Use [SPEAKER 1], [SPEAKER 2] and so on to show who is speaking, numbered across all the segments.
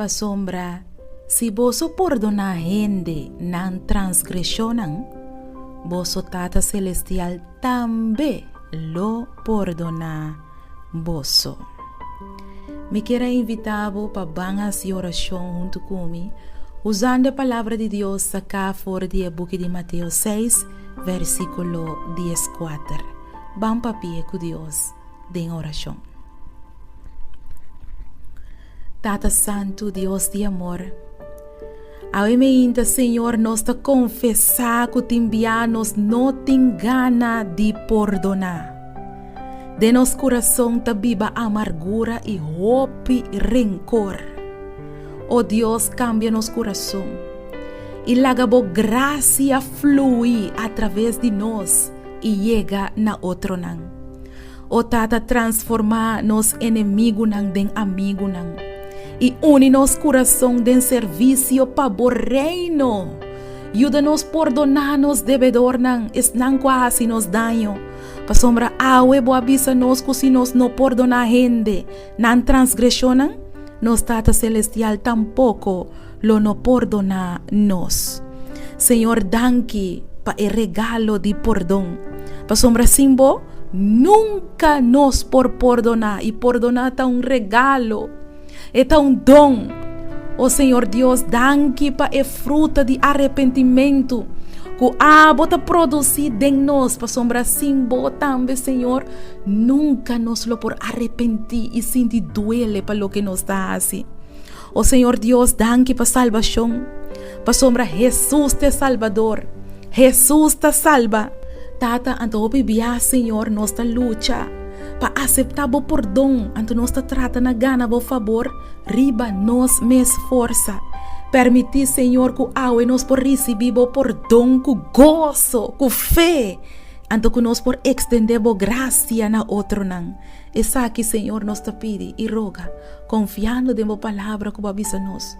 [SPEAKER 1] Pa sombra, si boso perdona gente nan transgresionan, boso Tata Celestial tambe lo perdona boso. Me quero invitar para banhas e oração junto comigo, usando a palavra de Deus acá fora do book de Mateus 6, versículo 14. Vamos papie com Deus em oração. Tata Santo, Deus de amor, ao ainda, Senhor, nós te confessar que te enviamos não tem gana de perdonar. De nosso coração te viva amargura e hope e rancor. Oh Deus, cambia nosso coração e laga bo graça flui através de nós e chega na outro nan. Oh Tata, transforma nos inimigo nan den amigo nan e une nosso coração den serviço para o reino. Ajuda-nos a perdonar nos devedor nan, es nan quase nos danho. Pa sombra awe bo avisa nos que se nos não perdonar gente nan transgresionan, nos Tata Celestial tampoco lo no perdona nos. Senhor, danke pa el regalo de perdão. Pa sombra simbo nunca nos por perdonar e perdonar tá regalo, é tá dom. Oh Senhor Deus, danke pa e fruta de arrependimento que bota produzir de nós, para sombra simbo também, Senhor, nunca nos lo por arrepentir e sentir duele para lo que nos dá assim. Oh Senhor Deus, danke para salvação, para sombra Jesus te Salvador, Jesus te salva. Tata, anto bibia, Senhor, nossa luta para aceitar o perdão, anto nós te trata na gana bo favor, riba nos mes força. Permitir, Senhor, que awe nos por receber o perdão com gozo, com fé, anto que nos por extender a graça na outro nan. Essa aqui, Senhor, nos te pede e roga, confiando em a palavra que avisa nos,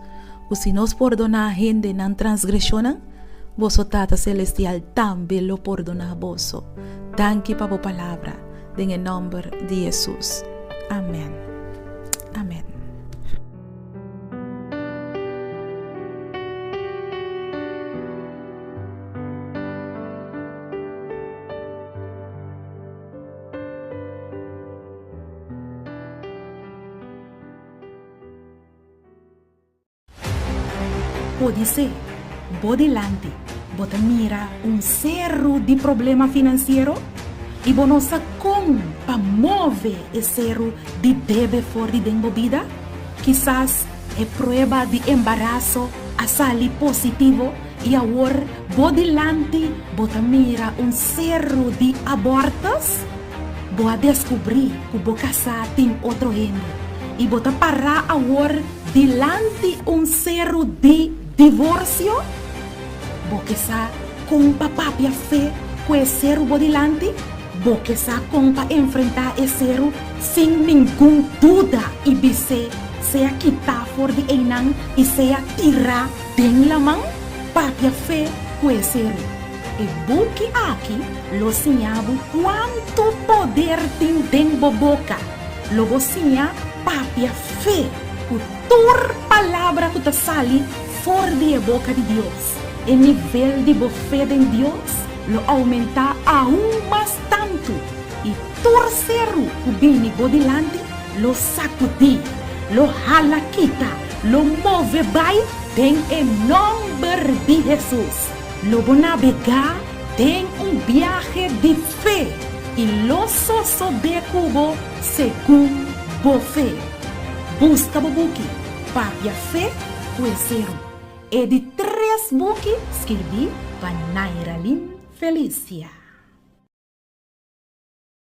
[SPEAKER 1] que se nos perdonar a gente nan transgresionan, vosso Tata Celestial também lo perdona vosso. Danke para a palavra, em nome de Jesus. Amém. Amém. Pode ser, bodelante, bota mira cerro de problema financeiro e bonosa como para mover esse cerro de deve fora de vida. Quizás é prova de embaraço a sair positivo e agora bodelante bota mira cerro de abortos. Boa descobrir que o casar tem outro gente e bota parar agora delante cerro de divórcio, porque sa com papá a fé com esse cerro bodelante, porque sa com para enfrentar esse cerro sem nenhuma dúvida e bise seja quitar fora de enang e seja tirar den la mão papi a fé com esse cerro. E buque aqui lo sinhabo quanto poder tem den boca, logo sinha papi a fé com tua palavra que te sale fora da boca de Deus. O nível de fé em Deus lo aumenta aún mais tanto. E torcero o bem bodelante lo sacudi, lo jala quita, lo move vai tem o nome de Jesus. Lo vou navegar tem viaje de fé e lo soso de cubo segundo fé. Busca o buque, papi a fé, conheceram. É de 3 buques escrevi para Nairalin Felícia.